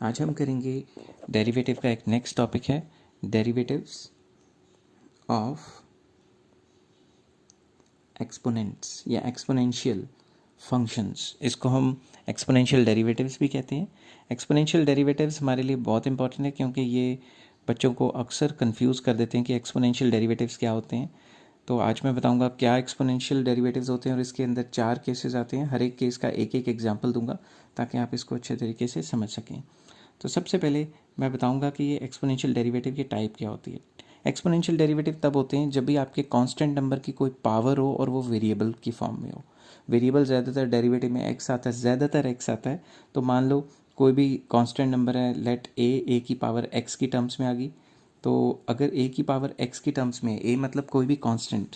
आज हम करेंगे डेरिवेटिव का एक नेक्स्ट टॉपिक है डेरिवेटिव्स ऑफ एक्सपोनेंट्स या एक्सपोनेंशियल फंक्शंस। इसको हम एक्सपोनेंशियल डेरिवेटिव्स भी कहते हैं। एक्सपोनेंशियल डेरिवेटिव्स हमारे लिए बहुत इंपॉर्टेंट है क्योंकि ये बच्चों को अक्सर कंफ्यूज कर देते हैं कि एक्सपोनेंशियल डेरिवेटिव्स क्या होते हैं। तो आज मैं बताऊंगा क्या एक्सपोनेंशियल डेरिवेटिव्स होते हैं और इसके अंदर 4 केसेस आते हैं। हर एक केस का एक एक एग्जाम्पल दूंगा ताकि आप इसको अच्छे तरीके से समझ सकें। तो सबसे पहले मैं बताऊंगा कि ये एक्सपोनेंशियल डेरिवेटिव की टाइप क्या होती है। एक्सपोनेंशियल डेरिवेटिव तब होते हैं जब भी आपके कांस्टेंट नंबर की कोई पावर हो और वो वेरिएबल की फॉर्म में हो। वेरिएबल ज़्यादातर डेरिवेटिव में एक्स आता है, ज़्यादातर एक्स आता है। तो मान लो कोई भी कांस्टेंट नंबर है, लेट ए की पावर एक्स की टर्म्स में आ गई। तो अगर ए की पावर एक्स की टर्म्स में, ए मतलब कोई भी कांस्टेंट,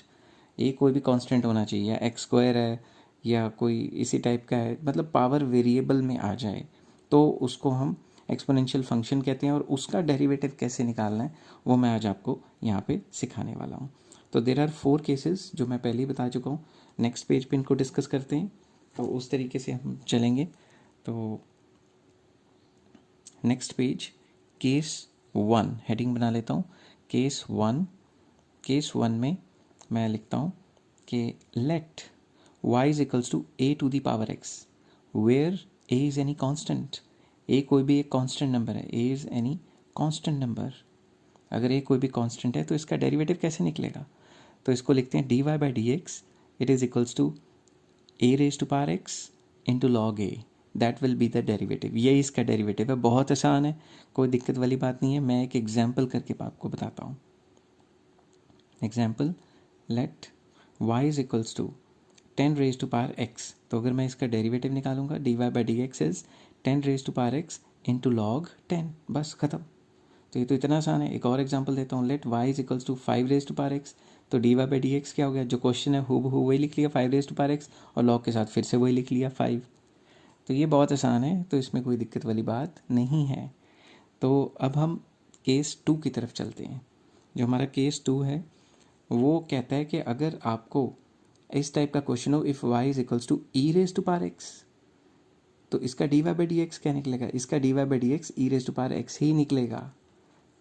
ए कोई भी कांस्टेंट होना चाहिए, या एक्स स्क्वायर है या कोई इसी टाइप का है, मतलब पावर वेरिएबल में आ जाए तो उसको हम एक्सपोनेंशियल फंक्शन कहते हैं। और उसका डेरिवेटिव कैसे निकालना है वो मैं आज आपको यहाँ पे सिखाने वाला हूँ। तो देर आर 4 केसेस जो मैं पहले ही बता चुका हूँ। नेक्स्ट पेज पे इनको डिस्कस करते हैं, तो उस तरीके से हम चलेंगे। तो नेक्स्ट पेज, केस 1 हेडिंग बना लेता हूँ। केस 1 में मैं लिखता हूँ कि let y is equals to a to the power x where a is any constant. a कोई भी एक कांस्टेंट नंबर है, a is any constant number. अगर a कोई भी कांस्टेंट है तो इसका डेरिवेटिव कैसे निकलेगा? तो इसको लिखते हैं dy by D X it is equals to a raise to power x into log a, that will be the derivative. ये इसका डेरिवेटिव है। बहुत आसान है, कोई दिक्कत वाली बात नहीं है। मैं एक एग्जाम्पल करके आपको बताता हूँ। Example, let y is equals to 10 raise to power x। तो अगर मैं इसका डेरिवेटिव निकालूंगा dy by D X is 10 raise to power x into log 10, बस खत्म। तो ये तो इतना आसान है। एक और एग्जांपल देता हूँ, let y is equals to 5 raise to power x। तो dy बाई डी एक्स क्या हो गया, जो क्वेश्चन है हूबहू वही लिख लिया, 5 रेज टू पावर x, और लॉग के साथ फिर से वही लिख लिया 5। तो ये बहुत आसान है, तो इसमें कोई दिक्कत वाली बात नहीं है। तो अब हम केस 2 की तरफ चलते हैं। जो हमारा केस 2 है वो कहता है कि अगर आपको इस टाइप का क्वेश्चन हो, if y is equals to e raise to power x, तो इसका d y by D x क्या निकलेगा? इसका d y by D x e raise to power x ही निकलेगा,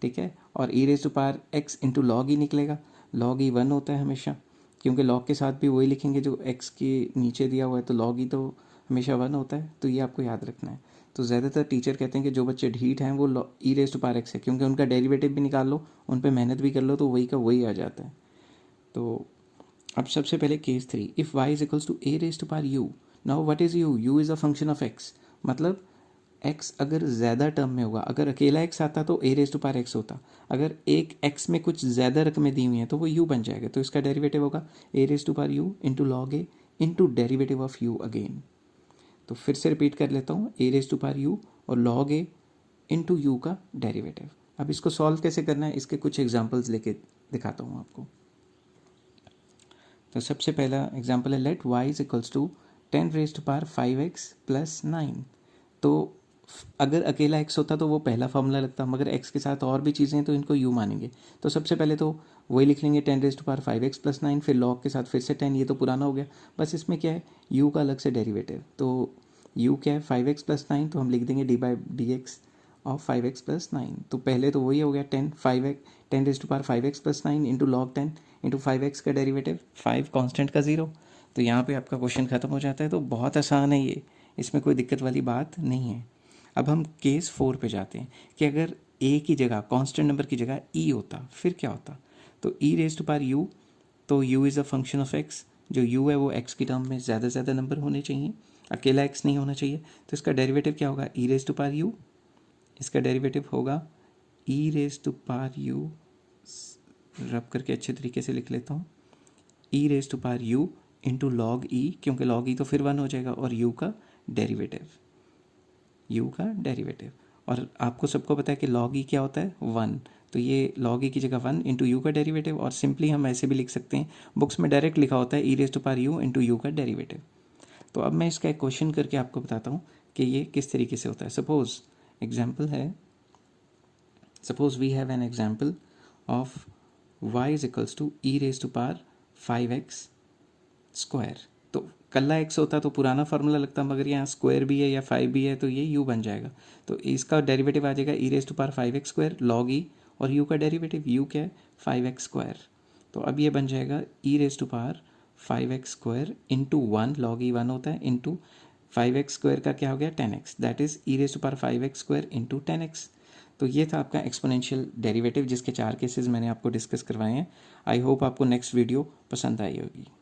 ठीक है। और e raise to power x into log e निकलेगा। लॉग ई 1 होता है हमेशा, क्योंकि लॉग के साथ भी वही लिखेंगे जो एक्स के नीचे दिया हुआ है, तो लॉग ई तो हमेशा 1 होता है। तो ये आपको याद रखना है। तो ज़्यादातर टीचर कहते हैं कि जो बच्चे ढीठ हैं वो ई रेज टू पावर एक्स है, क्योंकि उनका डेरिवेटिव भी निकाल लो, उन पर मेहनत भी कर लो, तो वही का वही आ जाता है। तो अब सबसे पहले case 3, if y is equals to a raise to power u। Now what is u? u is a function of x। मतलब x अगर ज़्यादा टर्म में होगा, अगर अकेला x आता तो a raise to power x होता, अगर एक x में कुछ ज़्यादा रकमें दी हुई हैं तो वो u बन जाएगा। तो इसका डेरिवेटिव होगा a raise to power u into log a into derivative of u again. तो फिर से रिपीट कर लेता हूँ, a raise to power u और लॉग a इंटू u का डेरिवेटिव। अब इसको सॉल्व कैसे करना है, इसके कुछ एग्जाम्पल्स लेके दिखाता हूँ आपको। तो सबसे पहला एग्जाम्पल है, let y is equals to 10 raise to power 5x plus 9। तो अगर अकेला x होता तो वो पहला फॉर्मूला लगता, मगर x के साथ और भी चीज़ें हैं तो इनको u मानेंगे। तो सबसे पहले तो वही लिख लेंगे 10 raise to power 5x plus 9, फिर लॉग के साथ फिर से 10, ये तो पुराना हो गया। बस इसमें क्या है, u का अलग से डेरिवेटिव। तो u क्या है, 5x प्लस 9, तो हम लिख देंगे d by D x of 5x plus 9। तो पहले तो वही हो गया 10 raise to power 5x plus 9 into log 10 into 5x का डेरिवेटिव 5 कांस्टेंट का 0। तो यहाँ पे आपका क्वेश्चन ख़त्म हो जाता है। तो बहुत आसान है ये, इसमें कोई दिक्कत वाली बात नहीं है। अब हम केस 4 पे जाते हैं कि अगर a की जगह, कांस्टेंट नंबर की जगह e होता, फिर क्या होता? तो e raise to power u, तो u is a function of x। जो u है वो x की टर्म में ज़्यादा से ज़्यादा नंबर होने चाहिए, अकेला x नहीं होना चाहिए। तो इसका डेरिवेटिव क्या होगा, e raise to power u। इसका डेरिवेटिव होगा e raise to power u, रब करके अच्छे तरीके से लिख लेता हूँ, e raise to power u into log e, क्योंकि लॉग e तो फिर 1 हो जाएगा, और u का डेरिवेटिव, u का डेरिवेटिव। और आपको सबको पता है कि लॉग e क्या होता है, 1। तो ये लॉग e की जगह 1 इंटू यू का डेरिवेटिव, और सिंपली हम ऐसे भी लिख सकते हैं, बुक्स में डायरेक्ट लिखा होता है e raise to power u into u का डेरिवेटिव। तो अब मैं इसका एक क्वेश्चन करके आपको बताता हूँ कि ये किस तरीके से होता है। सपोज एग्जाम्पल है, suppose we have an example of y is equals to e raised to power 5x square। तो कल्ला एक्स होता तो पुराना फार्मूला लगता, मगर यहाँ स्क्वायर भी है या 5 भी है तो ये यू बन जाएगा। तो इसका डेरिवेटिव आ जाएगा e⁻⁵ log e, और यू का डेरिवेटिव यू क्या है 5x²। तो अब ये बन जाएगा e⁻⁵ इंटू 1, log e 1 होता है, इंटू 5x² का क्या हो गया 10x, that is e⁻⁵ into 10x। तो ये था आपका एक्सपोनेंशियल डेरिवेटिव जिसके 4 केसेस मैंने आपको डिस्कस करवाए हैं। आई होप आपको नेक्स्ट वीडियो पसंद आई होगी।